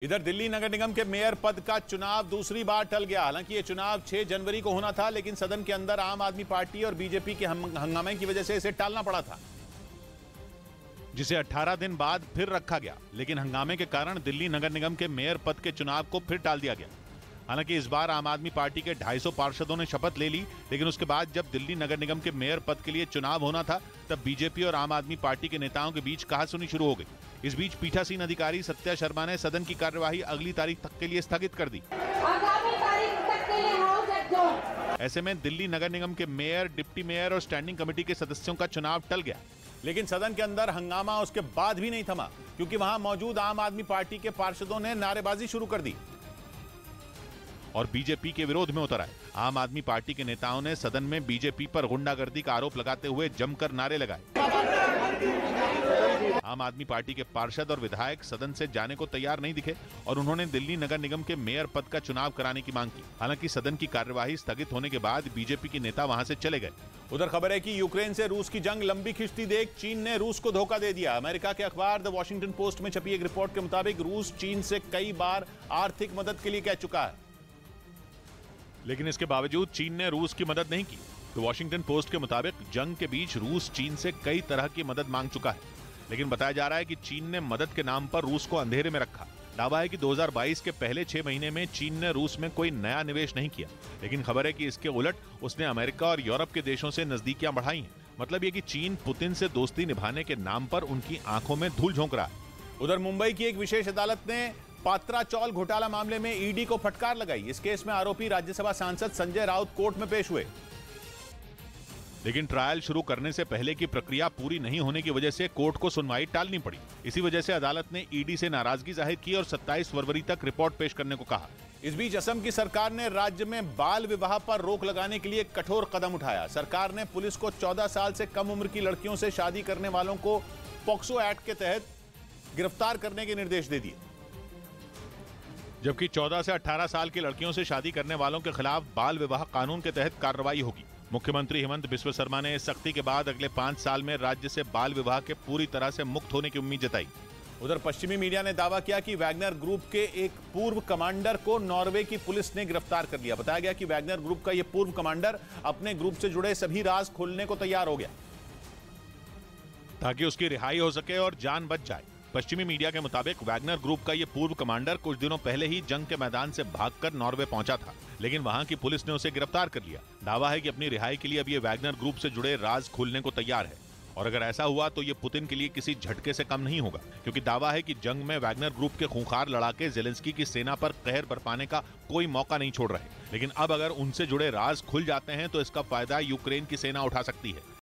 इधर दिल्ली नगर निगम के मेयर पद का चुनाव दूसरी बार टल गया। हालांकि यह चुनाव 6 जनवरी को होना था, लेकिन सदन के अंदर आम आदमी पार्टी और बीजेपी के हंगामे की वजह से इसे टालना पड़ा था, जिसे 18 दिन बाद फिर रखा गया। लेकिन हंगामे के कारण दिल्ली नगर निगम के मेयर पद के चुनाव को फिर टाल दिया गया। हालांकि इस बार आम आदमी पार्टी के 250 पार्षदों ने शपथ ले ली, लेकिन उसके बाद जब दिल्ली नगर निगम के मेयर पद के लिए चुनाव होना था, तब बीजेपी और आम आदमी पार्टी के नेताओं के बीच कहासुनी शुरू हो गई। इस बीच पीठासीन अधिकारी सत्या शर्मा ने सदन की कार्यवाही अगली तारीख तक के लिए स्थगित कर दी। आगामी तारीख तक के लिए हाउस एडजॉर्न। ऐसे में दिल्ली नगर निगम के मेयर, डिप्टी मेयर और स्टैंडिंग कमेटी के सदस्यों का चुनाव टल गया। लेकिन सदन के अंदर हंगामा उसके बाद भी नहीं थमा, क्योंकि वहां मौजूद आम आदमी पार्टी के पार्षदों ने नारेबाजी शुरू कर दी और बीजेपी के विरोध में उतर आए। आम आदमी पार्टी के नेताओं ने सदन में बीजेपी पर गुंडागर्दी का आरोप लगाते हुए जमकर नारे लगाए। आम आदमी पार्टी के पार्षद और विधायक सदन से जाने को तैयार नहीं दिखे और उन्होंने दिल्ली नगर निगम के मेयर पद का चुनाव कराने की मांग की। हालांकि सदन की कार्यवाही स्थगित होने के बाद बीजेपी के नेता वहां से चले गए। उधर खबर है कि यूक्रेन से रूस की जंग लंबी खिंचती देख चीन ने रूस को धोखा दे दिया। अमेरिका के अखबार द वॉशिंगटन पोस्ट में छपी एक रिपोर्ट के मुताबिक रूस चीन से कई बार आर्थिक मदद के लिए कह चुका है, लेकिन इसके बावजूद चीन ने रूस की मदद नहीं की। तो वॉशिंगटन पोस्ट के मुताबिक जंग के बीच रूस चीन से कई तरह की मदद मांग चुका है, लेकिन बताया जा रहा है कि चीन ने मदद के नाम पर रूस को अंधेरे में रखा। दावा है कि 2022 के पहले 6 महीने में चीन ने रूस में कोई नया निवेश नहीं किया, लेकिन खबर है कि इसके उलट उसने अमेरिका और यूरोप के देशों से नजदीकियां बढ़ाई हैं। मतलब ये कि चीन पुतिन से दोस्ती निभाने के नाम पर उनकी आंखों में धूल झोंक रहा है। उधर मुंबई की एक विशेष अदालत ने पात्रा चौल घोटाला मामले में ईडी को फटकार लगाई। इस केस में आरोपी राज्यसभा सांसद संजय राउत कोर्ट में पेश हुए, लेकिन ट्रायल शुरू करने से पहले की प्रक्रिया पूरी नहीं होने की वजह से कोर्ट को सुनवाई टालनी पड़ी। इसी वजह से अदालत ने ईडी से नाराजगी जाहिर की और 27 फरवरी तक रिपोर्ट पेश करने को कहा। इस बीच असम की सरकार ने राज्य में बाल विवाह पर रोक लगाने के लिए कठोर कदम उठाया। सरकार ने पुलिस को 14 साल से कम उम्र की लड़कियों से शादी करने वालों को पॉक्सो एक्ट के तहत गिरफ्तार करने के निर्देश दे दिए, जबकि 14 से 18 साल की लड़कियों से शादी करने वालों के खिलाफ बाल विवाह कानून के तहत कार्रवाई होगी। मुख्यमंत्री हेमंत बिस्वा शर्मा ने इस सख्ती के बाद अगले 5 साल में राज्य से बाल विवाह के पूरी तरह से मुक्त होने की उम्मीद जताई। उधर पश्चिमी मीडिया ने दावा किया कि वैगनर ग्रुप के एक पूर्व कमांडर को नॉर्वे की पुलिस ने गिरफ्तार कर लिया। बताया गया कि वैगनर ग्रुप का यह पूर्व कमांडर अपने ग्रुप से जुड़े सभी राज खोलने को तैयार हो गया ताकि उसकी रिहाई हो सके और जान बच जाए। पश्चिमी मीडिया के मुताबिक वैगनर ग्रुप का यह पूर्व कमांडर कुछ दिनों पहले ही जंग के मैदान से भागकर नॉर्वे पहुंचा था, लेकिन वहां की पुलिस ने उसे गिरफ्तार कर लिया। दावा है कि अपनी रिहाई के लिए अब ये वैगनर ग्रुप से जुड़े राज खोलने को तैयार है, और अगर ऐसा हुआ तो ये पुतिन के लिए किसी झटके से कम नहीं होगा, क्योंकि दावा है कि जंग में वैगनर ग्रुप के खूंखार लड़ाके ज़ेलेंस्की की सेना पर कहर बरपाने का कोई मौका नहीं छोड़ रहे। लेकिन अब अगर उनसे जुड़े राज खुल जाते हैं तो इसका फायदा यूक्रेन की सेना उठा सकती है।